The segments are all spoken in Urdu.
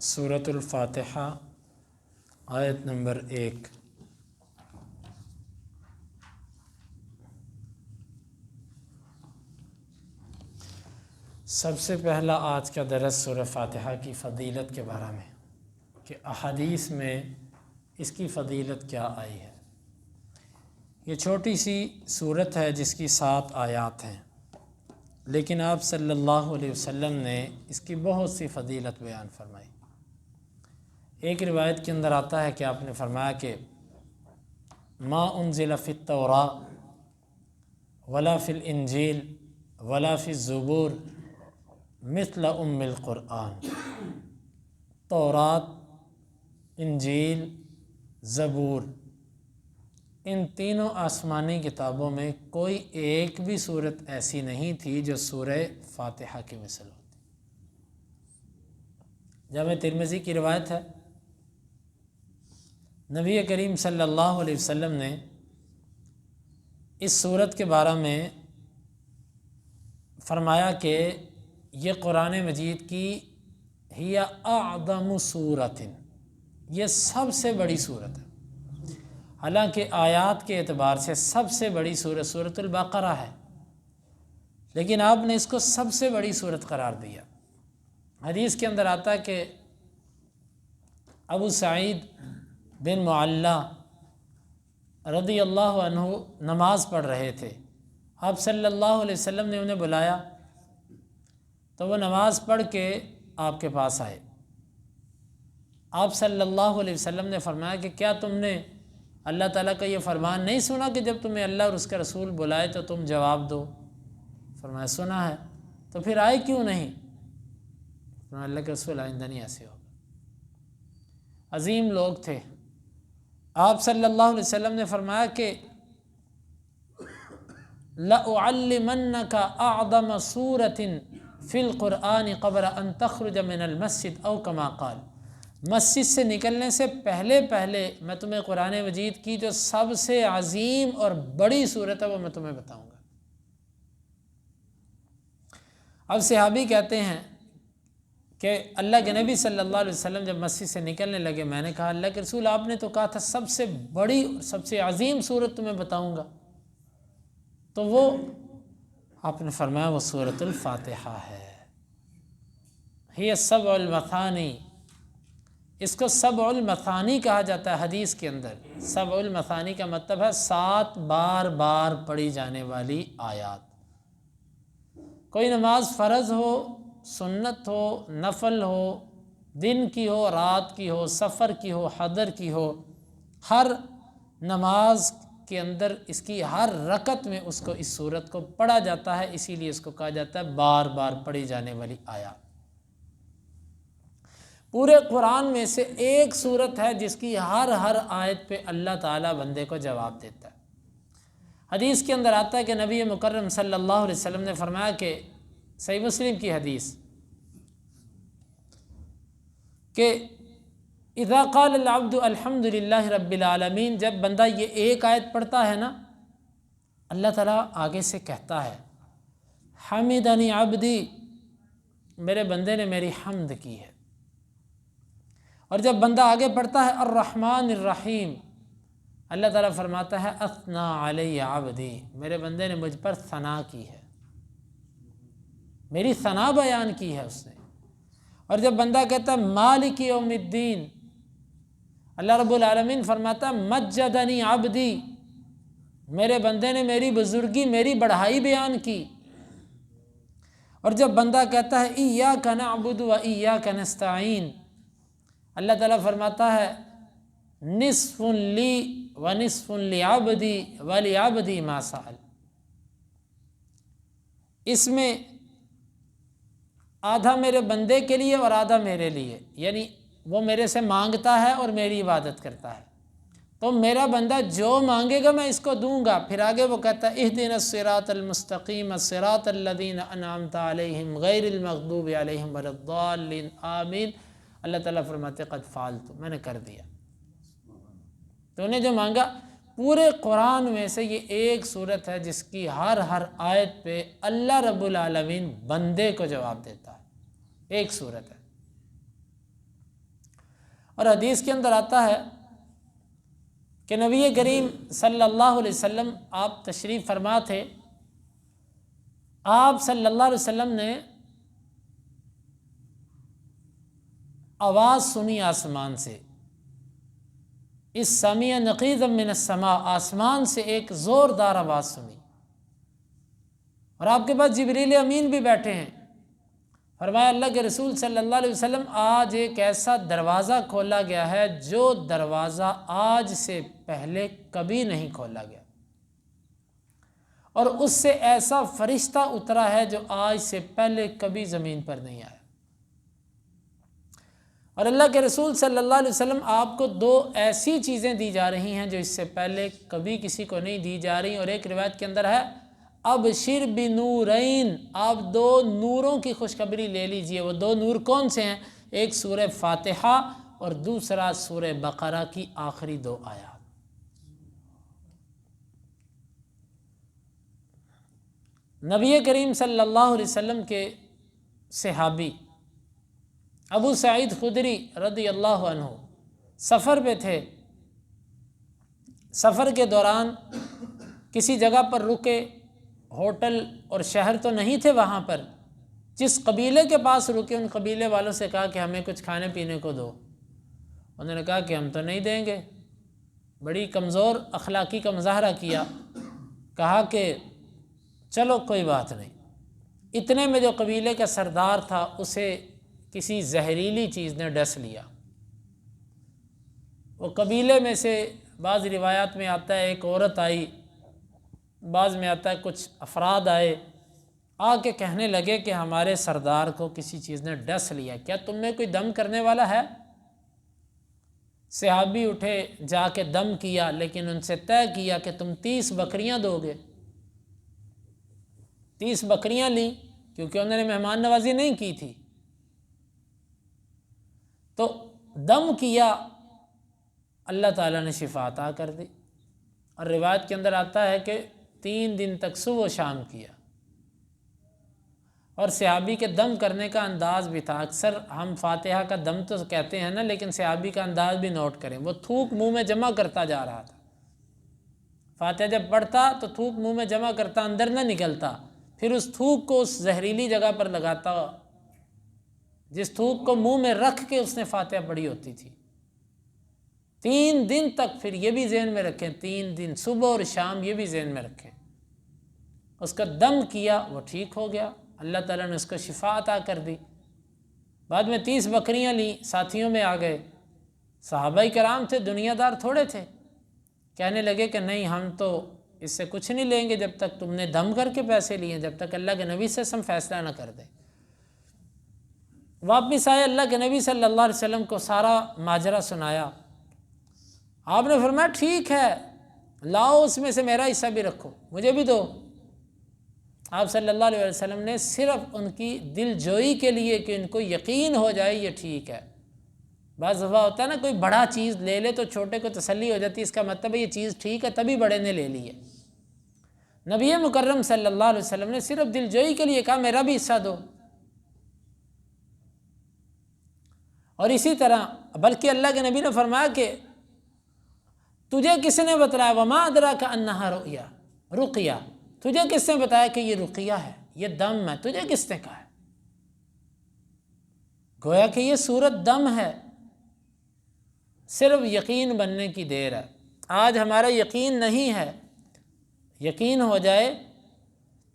سورۃ الفاتحہ آیت نمبر 1۔ سب سے پہلا آج کا درس سورہ فاتحہ کی فضیلت کے بارے میں کہ احادیث میں اس کی فضیلت کیا آئی ہے۔ یہ چھوٹی سی سورت ہے جس کی 7 آیات ہیں، لیکن آپ صلی اللہ علیہ وسلم نے اس کی بہت سی فضیلت بیان فرمائی۔ ایک روایت کے اندر آتا ہے کہ آپ نے فرمایا کہ ما انزل فی التوراۃ ولا فی الانجیل ولا فی الزبور مثل ام القرآن۔ تورات، انجیل، زبور، ان تینوں آسمانی کتابوں میں کوئی ایک بھی صورت ایسی نہیں تھی جو سورہ فاتحہ کی مثل ہوتی۔ جامع ترمذی کی روایت ہے، نبی کریم صلی اللہ علیہ وسلم نے اس سورت کے بارے میں فرمایا کہ یہ قرآن مجید کی ہی اعظم سورۃ، یہ سب سے بڑی صورت ہے۔ حالانکہ آیات کے اعتبار سے سب سے بڑی صورت سورۃ البقرہ ہے، لیکن آپ نے اس کو سب سے بڑی صورت قرار دیا۔ حدیث کے اندر آتا ہے کہ ابو سعید بن معلّہ رضی اللہ عنہ نماز پڑھ رہے تھے۔ آپ صلی اللہ علیہ وسلم نے انہیں بلایا تو وہ نماز پڑھ کے آپ کے پاس آئے۔ آپ صلی اللہ علیہ وسلم نے فرمایا کہ کیا تم نے اللہ تعالیٰ کا یہ فرمان نہیں سنا کہ جب تمہیں اللہ اور اس کا رسول بلائے تو تم جواب دو؟ فرمایا سنا ہے۔ تو پھر آئے کیوں نہیں؟ فرمایا اللہ کے رسول آئندہ نہیں ایسے ہوگا۔ عظیم لوگ تھے۔ آپ صلی اللہ علیہ وسلم نے فرمایا کہ لَأُعَلِّمَنَّكَ أَعْظَمَ سُورَةٍ فِي الْقُرْآنِ قَبْلَ أَن تَخْرُجَ مِنَ الْمَسْجِدِ أَوْ كَمَا قَالَ۔ مسجد سے نکلنے سے پہلے میں تمہیں قرآن مجید کی جو سب سے عظیم اور بڑی صورت ہے وہ میں تمہیں بتاؤں گا۔ اب صحابی کہتے ہیں کہ اللہ کے نبی صلی اللہ علیہ وسلم جب مسجد سے نکلنے لگے، میں نے کہا اللہ کے رسول آپ نے تو کہا تھا سب سے بڑی اور سب سے عظیم صورت تمہیں بتاؤں گا، تو وہ آپ نے فرمایا وہ سورۃ الفاتحہ ہے۔ ہی سبع المثانی، اس کو سبع المثانی کہا جاتا ہے حدیث کے اندر۔ سبع المثانی کا مطلب ہے 7 بار پڑھی جانے والی آیات۔ کوئی نماز فرض ہو، سنت ہو، نفل ہو، دن کی ہو، رات کی ہو، سفر کی ہو، حضر کی ہو، ہر نماز کے اندر اس کی ہر رکعت میں اس سورت کو پڑھا جاتا ہے، اسی لیے اس کو کہا جاتا ہے بار پڑھی جانے والی آیات۔ پورے قرآن میں سے ایک صورت ہے جس کی ہر آیت پہ اللہ تعالیٰ بندے کو جواب دیتا ہے۔ حدیث کے اندر آتا ہے کہ نبی مکرم صلی اللہ علیہ وسلم نے فرمایا کہ صحیح مسلم کی حدیث کہ اذا قال العبد الحمد للہ رب العالمین، جب بندہ یہ ایک آیت پڑھتا ہے نا، اللہ تعالیٰ آگے سے کہتا ہے حمدنی عبدی، میرے بندے نے میری حمد کی ہے۔ اور جب بندہ آگے پڑھتا ہے الرحمن الرحیم، اللہ تعالیٰ فرماتا ہے اثنا علی عبدی، میرے بندے نے مجھ پر ثنا کی ہے، میری ثنا بیان کی ہے اس نے۔ اور جب بندہ کہتا ہے مالک یوم الدین، اللہ رب العالمین فرماتا ہے مجدنی عبدی، میرے بندے نے میری بزرگی، میری بڑھائی بیان کی۔ اور جب بندہ کہتا ہے ایاک نعبد و ایاک نستعین، اللہ تعالیٰ فرماتا ہے نصف لی و نصف لعبدی ولعبدی ما سأل، اس میں آدھا میرے بندے کے لیے اور آدھا میرے لیے، یعنی وہ میرے سے مانگتا ہے اور میری عبادت کرتا ہے، تو میرا بندہ جو مانگے گا میں اس کو دوں گا۔ پھر آگے وہ کہتا ہے اہدنا الصراط المستقیم صراط الذین انعمت علیہم غیر المغضوب علیہم ولا الضالین آمین۔ اللہ تعالیٰ فرماتے قد فعلت، میں نے کر دیا۔ تو انہیں جو مانگا، پورے قرآن میں سے یہ ایک صورت ہے جس کی ہر آیت پہ اللہ رب العالمین بندے کو جواب دیتا ہے، ایک صورت ہے۔ اور حدیث کے اندر آتا ہے کہ نبی کریم صلی اللہ علیہ وسلم آپ تشریف فرما تھے، آپ صلی اللہ علیہ وسلم نے آواز سنی آسمان سے، اس سمیع نقیضا من السماء، آسمان سے ایک زوردار آواز سنی، اور آپ کے پاس جبریل امین بھی بیٹھے ہیں۔ فرمایا اللہ کے رسول صلی اللہ علیہ وسلم آج ایک ایسا دروازہ کھولا گیا ہے جو دروازہ آج سے پہلے کبھی نہیں کھولا گیا، اور اس سے ایسا فرشتہ اترا ہے جو آج سے پہلے کبھی زمین پر نہیں آیا۔ اور اللہ کے رسول صلی اللہ علیہ وسلم آپ کو دو ایسی چیزیں دی جا رہی ہیں جو اس سے پہلے کبھی کسی کو نہیں دی جا رہی، اور ایک روایت کے اندر ہے ابشر بنورین، آپ دو نوروں کی خوشخبری لے لیجئے۔ وہ دو نور کون سے ہیں؟ ایک سورہ فاتحہ اور دوسرا سورہ بقرہ کی آخری دو آیات۔ نبی کریم صلی اللہ علیہ وسلم کے صحابی ابو سعید خدری رضی اللہ عنہ سفر پہ تھے، سفر کے دوران کسی جگہ پر رکے، ہوٹل اور شہر تو نہیں تھے وہاں پر، جس قبیلے کے پاس رکے ان قبیلے والوں سے کہا کہ ہمیں کچھ کھانے پینے کو دو۔ انہوں نے کہا کہ ہم تو نہیں دیں گے، بڑی کمزور اخلاقی کا مظاہرہ کیا، کہا کہ چلو کوئی بات نہیں۔ اتنے میں جو قبیلے کا سردار تھا اسے کسی زہریلی چیز نے ڈس لیا۔ وہ قبیلے میں سے بعض روایات میں آتا ہے ایک عورت آئی، بعض میں آتا ہے کچھ افراد آئے، آ کے کہنے لگے کہ ہمارے سردار کو کسی چیز نے ڈس لیا، کیا تم میں کوئی دم کرنے والا ہے؟ صحابی اٹھے، جا کے دم کیا، لیکن ان سے طے کیا کہ تم 30 بکریاں دو گے۔ 30 بکریاں لیں کیونکہ انہوں نے مہمان نوازی نہیں کی تھی، تو دم کیا، اللہ تعالیٰ نے شفا عطا کر دی۔ اور روایت کے اندر آتا ہے کہ 3 دن تک صبح و شام کیا، اور صحابی کے دم کرنے کا انداز بھی تھا۔ اکثر ہم فاتحہ کا دم تو کہتے ہیں نا، لیکن صحابی کا انداز بھی نوٹ کریں، وہ تھوک منہ میں جمع کرتا جا رہا تھا۔ فاتحہ جب پڑھتا تو تھوک منہ میں جمع کرتا، اندر نہ نکلتا، پھر اس تھوک کو اس زہریلی جگہ پر لگاتا، جس تھوک کو منہ میں رکھ کے اس نے فاتحہ پڑھی ہوتی تھی۔ 3 دن تک، پھر یہ بھی ذہن میں رکھیں، 3 دن صبح اور شام، یہ بھی ذہن میں رکھیں۔ اس کا دم کیا، وہ ٹھیک ہو گیا، اللہ تعالیٰ نے اس کو شفا عطا کر دی۔ بعد میں 30 بکریاں لیں، ساتھیوں میں آ گئے، صحابہ کرام تھے، دنیا دار تھوڑے تھے، کہنے لگے کہ نہیں ہم تو اس سے کچھ نہیں لیں گے جب تک تم نے دم کر کے پیسے لیے، جب تک اللہ کے نبی سے ہم فیصلہ نہ کر دیں۔ واپس آئے، اللہ کے نبی صلی اللہ علیہ وسلم کو سارا ماجرا سنایا۔ آپ نے فرمایا ٹھیک ہے، لاؤ اس میں سے میرا حصہ بھی رکھو، مجھے بھی دو۔ آپ صلی اللہ علیہ وسلم نے صرف ان کی دل جوئی کے لیے کہ ان کو یقین ہو جائے یہ ٹھیک ہے۔ بعض دفعہ ہوتا ہے نا کوئی بڑا چیز لے لے تو چھوٹے کو تسلی ہو جاتی ہے، اس کا مطلب ہے یہ چیز ٹھیک ہے، تبھی بڑے نے لے لی ہے۔ نبی مکرم صلی اللہ علیہ وسلم نے صرف دل جوئی کے لیے کہا میرا بھی حصہ دو۔ اور اسی طرح بلکہ اللہ کے نبی نے فرمایا کہ تجھے کس نے بتلایا، وما ادراک انہا رقیہ، تجھے کس نے بتایا کہ یہ رقیہ ہے، یہ دم ہے، تجھے کس نے کہا ہے؟ گویا کہ یہ صورت دم ہے، صرف یقین بننے کی دیر ہے۔ آج ہمارا یقین نہیں ہے، یقین ہو جائے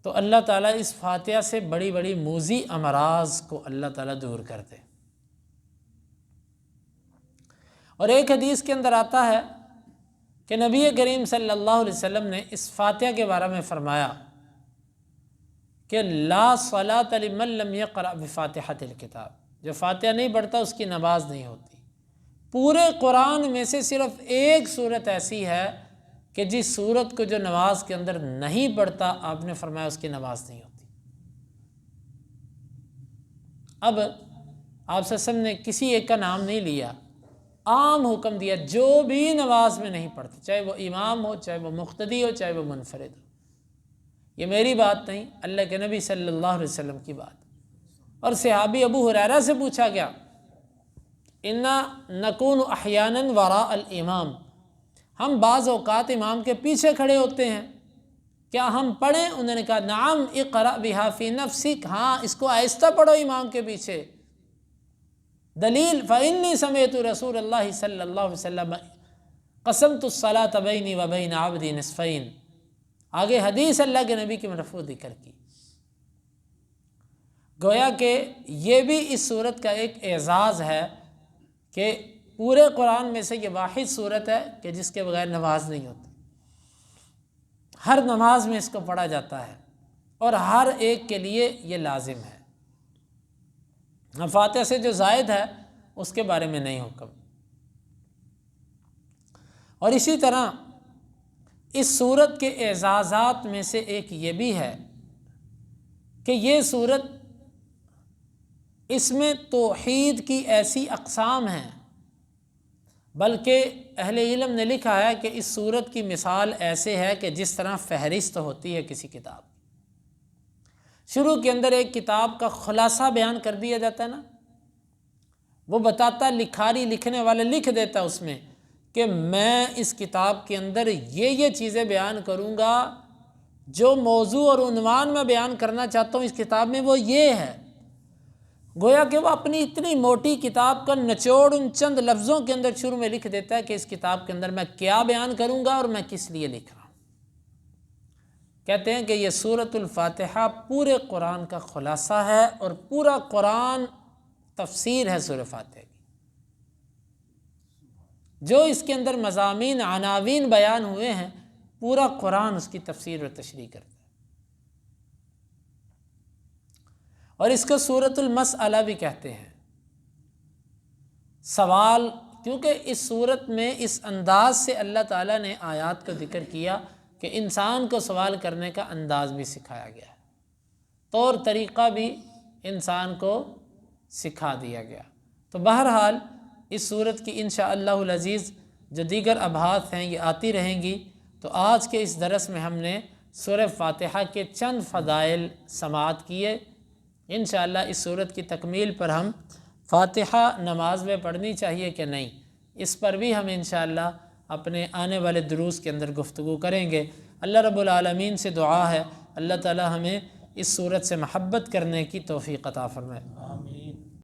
تو اللہ تعالیٰ اس فاتحہ سے بڑی بڑی موذی امراض کو اللہ تعالیٰ دور کر دے۔ اور ایک حدیث کے اندر آتا ہے کہ نبی کریم صلی اللہ علیہ وسلم نے اس فاتحہ کے بارے میں فرمایا کہ لا صلاۃ لمن لم یقرأ بفاتحۃ الکتاب، جو فاتحہ نہیں پڑھتا اس کی نماز نہیں ہوتی۔ پورے قرآن میں سے صرف ایک صورت ایسی ہے کہ جس صورت کو جو نماز کے اندر نہیں پڑھتا، آپ نے فرمایا اس کی نماز نہیں ہوتی۔ اب آپ صلی اللہ علیہ وسلم نے کسی ایک کا نام نہیں لیا، عام حکم دیا جو بھی نماز میں نہیں پڑھتا، چاہے وہ امام ہو، چاہے وہ مقتدی ہو، چاہے وہ منفرد ہو۔ یہ میری بات نہیں، اللہ کے نبی صلی اللہ علیہ وسلم کی بات۔ اور صحابی ابو ہریرہ سے پوچھا گیا انا نکون احیانا وراء الامام، ہم بعض اوقات امام کے پیچھے کھڑے ہوتے ہیں، کیا ہم پڑھیں؟ انہوں نے کہا نعم اقرأ بہا فی نفسک، ہاں اس کو آہستہ پڑھو امام کے پیچھے۔ دلیل فإنی سمعت رسول اللہ صلی اللہ علیہ وسلم قسمت الصلاۃ بینی و بین عبدی نصفین، آگے حدیث اللہ کے نبی کی مرفوع ذکر کی۔ گویا کہ یہ بھی اس صورت کا ایک اعزاز ہے کہ پورے قرآن میں سے یہ واحد صورت ہے کہ جس کے بغیر نماز نہیں ہوتی، ہر نماز میں اس کو پڑھا جاتا ہے اور ہر ایک کے لیے یہ لازم ہے۔ فاتحہ سے جو زائد ہے اس کے بارے میں نہیں حکم۔ اور اسی طرح اس صورت کے اعزازات میں سے ایک یہ بھی ہے کہ یہ صورت، اس میں توحید کی ایسی اقسام ہیں، بلکہ اہل علم نے لکھا ہے کہ اس صورت کی مثال ایسے ہے کہ جس طرح فہرست ہوتی ہے کسی کتاب، شروع کے اندر ایک کتاب کا خلاصہ بیان کر دیا جاتا ہے نا، وہ بتاتا، لکھاری لکھنے والا لکھ دیتا اس میں کہ میں اس کتاب کے اندر یہ چیزیں بیان کروں گا، جو موضوع اور عنوان میں بیان کرنا چاہتا ہوں اس کتاب میں وہ یہ ہے۔ گویا کہ وہ اپنی اتنی موٹی کتاب کا نچوڑ ان چند لفظوں کے اندر شروع میں لکھ دیتا ہے کہ اس کتاب کے اندر میں کیا بیان کروں گا اور میں کس لیے لکھ رہا ہوں۔ کہتے ہیں کہ یہ سورۃ الفاتحہ پورے قرآن کا خلاصہ ہے اور پورا قرآن تفسیر ہے سورہ فاتحہ کی۔ جو اس کے اندر مضامین عناوین بیان ہوئے ہیں، پورا قرآن اس کی تفسیر و تشریح کرتا ہے۔ اور اس کو سورۃ المسئلہ بھی کہتے ہیں، سوال، کیونکہ اس صورت میں اس انداز سے اللہ تعالیٰ نے آیات کا ذکر کیا کہ انسان کو سوال کرنے کا انداز بھی سکھایا گیا ہے، طور طریقہ بھی انسان کو سکھا دیا گیا۔ تو بہرحال اس صورت کی انشاءاللہ العزیز جو دیگر ابحاث ہیں یہ آتی رہیں گی۔ تو آج کے اس درس میں ہم نے سورہ فاتحہ کے چند فضائل سماعت کیے۔ انشاءاللہ اس صورت کی تکمیل پر ہم فاتحہ نماز میں پڑھنی چاہیے کہ نہیں، اس پر بھی ہم انشاءاللہ اپنے آنے والے دروس کے اندر گفتگو کریں گے۔ اللہ رب العالمین سے دعا ہے اللہ تعالی ہمیں اس صورت سے محبت کرنے کی توفیق عطا فرمائے۔